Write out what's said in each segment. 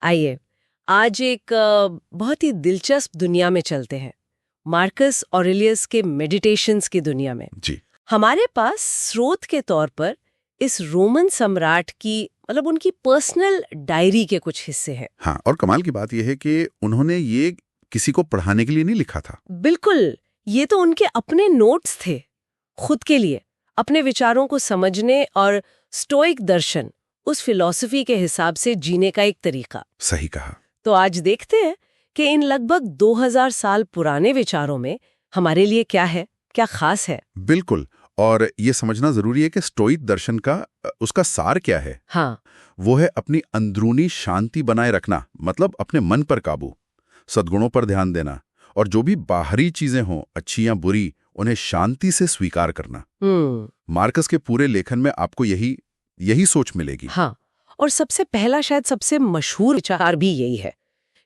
आइए आज एक बहुत ही दिलचस्प दुनिया में चलते हैं, मार्कस ऑरेलियस के मेडिटेशंस की दुनिया में। जी। हमारे पास स्रोत के तौर पर इस रोमन सम्राट की उनकी पर्सनल डायरी के कुछ हिस्से हैं। हाँ, और कमाल की बात यह है कि उन्होंने ये किसी को पढ़ाने के लिए नहीं लिखा था। बिल्कुल, ये तो उनके अपने नोट्स थे, खुद के लिए, अपने विचारों को समझने और स्टोइक दर्शन, उस फिलॉसफी के हिसाब से जीने का एक तरीका। सही कहा। तो आज देखते हैं कि इन लगभग 2000 साल पुराने विचारों में हमारे लिए क्या है, क्या खास है। बिल्कुल, और ये समझना जरूरी है कि स्टोइक दर्शन का उसका सार क्या है। हाँ, वो है अपनी अंदरूनी शांति बनाए रखना, मतलब अपने मन पर काबू, सद्गुणों पर ध्यान देना, और जो भी बाहरी चीजें हों, अच्छी या बुरी, उन्हें शांति से स्वीकार करना। मार्कस के पूरे लेखन में आपको यही सोच मिलेगी। हाँ, और सबसे पहला, शायद सबसे मशहूर विचार भी यही है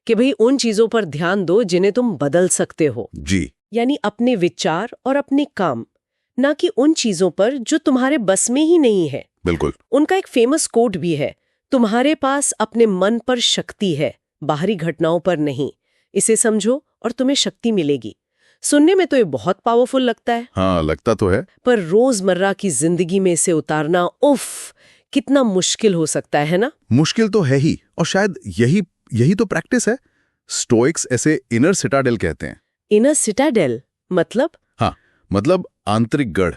कि भाई उन चीजों पर ध्यान दो जिन्हें तुम बदल सकते हो। जी। यानी अपने विचार और अपने काम, ना कि उन चीजों पर जो तुम्हारे बस में ही नहीं है। बिल्कुल। उनका एक फेमस कोट भी है, तुम्हारे पास अपने मन पर शक्ति है, बाहरी घटनाओं पर नहीं। इसे समझो और तुम्हें शक्ति मिलेगी। सुनने में तो ये बहुत पावरफुल लगता है। हाँ, लगता तो है, पर रोजमर्रा की जिंदगी में इसे उतारना, उफ, कितना मुश्किल हो सकता है ना। मुश्किल तो है ही, और शायद यही तो प्रैक्टिस है। स्टोइक्स ऐसे इनर सिटाडेल कहते हैं। इनर सिटाडेल मतलब? हाँ, मतलब आंतरिक गढ़,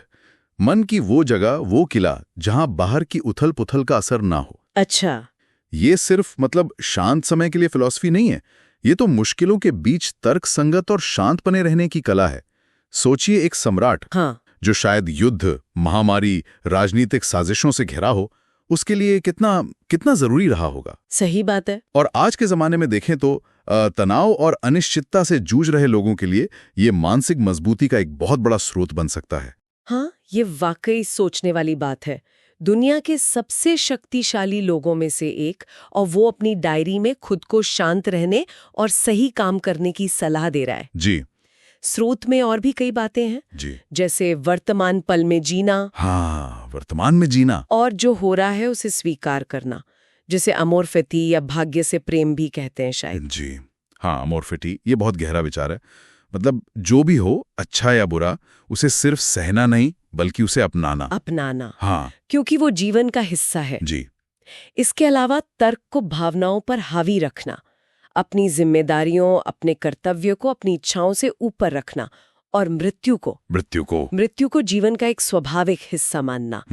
मन की वो जगह, वो किला जहां बाहर की उथल पुथल का असर ना हो। अच्छा। ये सिर्फ शांत समय के लिए फिलॉसफी नहीं है, ये तो मुश्किलों के बीच तर्क संगत और शांत बने रहने की कला है। सोचिए, एक सम्राट, हाँ, जो शायद युद्ध, महामारी, राजनीतिक साजिशों से घिरा हो, उसके लिए कितना जरूरी रहा होगा। सही बात है। और आज के जमाने में देखें तो तनाव और अनिश्चितता से जूझ रहे लोगों के लिए ये मानसिक मजबूती का एक बहुत बड़ा स्रोत बन सकता है। हाँ, ये वाकई सोचने वाली बात है। दुनिया के सबसे शक्तिशाली लोगों में से एक, और वो अपनी डायरी में खुद को शांत रहने और सही काम करने की सलाह दे रहा है। जी। स्रोत में और भी कई बातें हैं, जी। जैसे वर्तमान पल में जीना। हाँ, वर्तमान में जीना। और जो हो रहा है उसे स्वीकार करना, जिसे अमोर फैती या भाग्य से प्रेम भी कहते हैं शायद। जी हाँ, अमोर फैटी, ये बहुत गहरा विचार है। मतलब जो भी हो, अच्छा या बुरा, उसे सिर्फ सहना नहीं बल्कि उसे अपनाना। हाँ, क्योंकि वो जीवन का हिस्सा है। जी। इसके अलावा तर्क को भावनाओं पर हावी रखना, अपनी जिम्मेदारियों, अपने कर्तव्यों को अपनी इच्छाओं से ऊपर रखना, और मृत्यु को जीवन का एक स्वाभाविक हिस्सा मानना।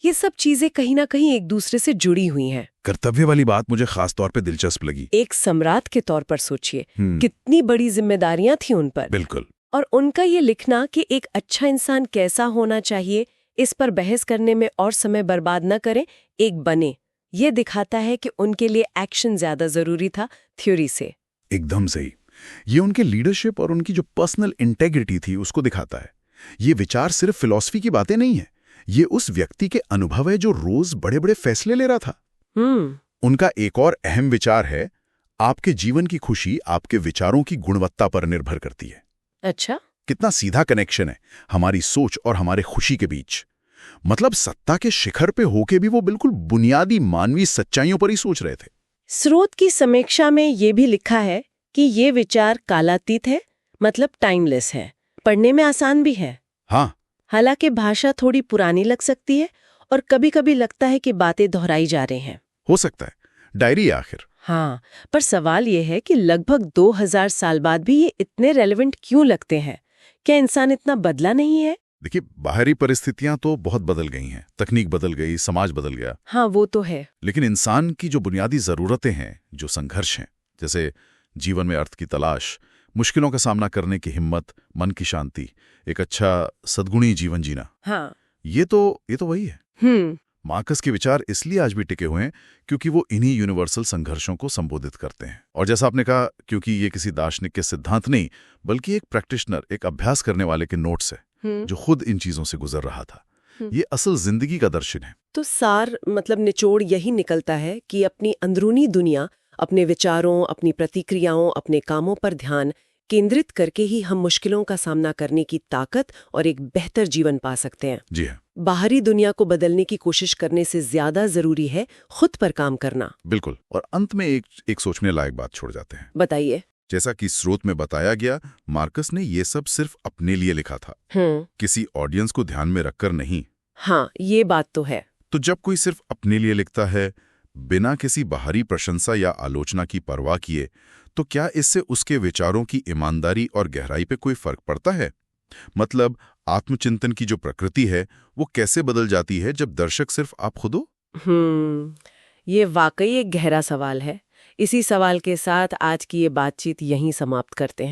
ये सब चीजें कहीं ना कहीं एक दूसरे से जुड़ी हुई हैं। कर्तव्य वाली बात मुझे खास तौर पे दिलचस्प लगी। एक सम्राट के तौर पर सोचिए, कितनी बड़ी जिम्मेदारियां थी उन पर। बिल्कुल। और उनका ये लिखना कि एक अच्छा इंसान कैसा होना चाहिए, इस पर बहस करने में और समय बर्बाद न करें, एक बने, ये दिखाता है कि उनके लिए एक्शन ज्यादा जरूरी था थ्योरी से। एकदम सही। ये उनके लीडरशिप और उनकी जो पर्सनल इंटेग्रिटी थी उसको दिखाता है। ये विचार सिर्फ फिलॉसफी की बातें नहीं है, ये उस व्यक्ति के अनुभव है जो रोज बड़े बड़े फैसले ले रहा था। उनका एक और अहम विचार है, आपके जीवन की खुशी आपके विचारों की गुणवत्ता पर निर्भर करती है। अच्छा, कितना सीधा कनेक्शन है हमारी सोच और हमारे खुशी के बीच। मतलब सत्ता के शिखर पे होके भी वो बिल्कुल बुनियादी मानवीय सच्चाइयों पर ही सोच रहे थे। स्रोत की समीक्षा में ये भी लिखा है कि ये विचार कालातीत है, मतलब टाइमलेस है, पढ़ने में आसान भी है। हाँ, हालांकि भाषा थोड़ी पुरानी लग सकती है और कभी-कभी लगता है कि बातें दोहराई जा रही हैं। हो सकता है, डायरी आखिर। हाँ, पर सवाल ये है कि लगभग 2000 साल बाद भी ये इतने रेलेवेंट क्यों लगते हैं? क्या इंसान इतना बदला नहीं है? देखिए, बाहरी परिस्थितियां तो बहुत बदल गई हैं, तकनीक बदल गई, समाज बदल गया। हाँ, वो तो है। लेकिन इंसान की जो बुनियादी जरूरतें हैं, जो संघर्ष हैं, जैसे जीवन में अर्थ की तलाश, मुश्किलों का सामना करने की हिम्मत, मन की शांति, एक अच्छा सद्गुणी जीवन जीना, हाँ, ये तो वही है। मार्कस के विचार इसलिए आज भी टिके हुए हैं क्योंकि वो इन्हीं यूनिवर्सल संघर्षों को संबोधित करते हैं। और जैसा आपने कहा, क्योंकि ये किसी दार्शनिक के सिद्धांत नहीं बल्कि एक प्रैक्टिशनर, एक अभ्यास करने वाले के नोट्स है जो खुद इन चीजों से गुजर रहा था। ये असल जिंदगी का दर्शन है। तो सार, निचोड़ यही निकलता है कि अपनी अंदरूनी दुनिया, अपने विचारों, अपनी प्रतिक्रियाओं, अपने कामों पर ध्यान केंद्रित करके ही हम मुश्किलों का सामना करने की ताकत और एक बेहतर जीवन पा सकते हैं। जी हाँ, बाहरी दुनिया को बदलने की कोशिश करने से ज्यादा जरूरी है खुद पर काम करना। बिल्कुल। और अंत में एक सोचने लायक बात छोड़ जाते हैं। बताइए। जैसा कि स्रोत में बताया गया, मार्कस ने ये सब सिर्फ अपने लिए लिखा था, किसी ऑडियंस को ध्यान में रखकर नहीं। हाँ, ये बात तो है। तो जब कोई सिर्फ अपने लिए लिखता है, बिना किसी बाहरी प्रशंसा या आलोचना की परवाह किए, तो क्या इससे उसके विचारों की ईमानदारी और गहराई पे कोई फर्क पड़ता है? मतलब आत्मचिंतन की जो प्रकृति है वो कैसे बदल जाती है जब दर्शक सिर्फ आप खुद हो? ये वाकई एक गहरा सवाल है। इसी सवाल के साथ आज की ये बातचीत यहीं समाप्त करते हैं।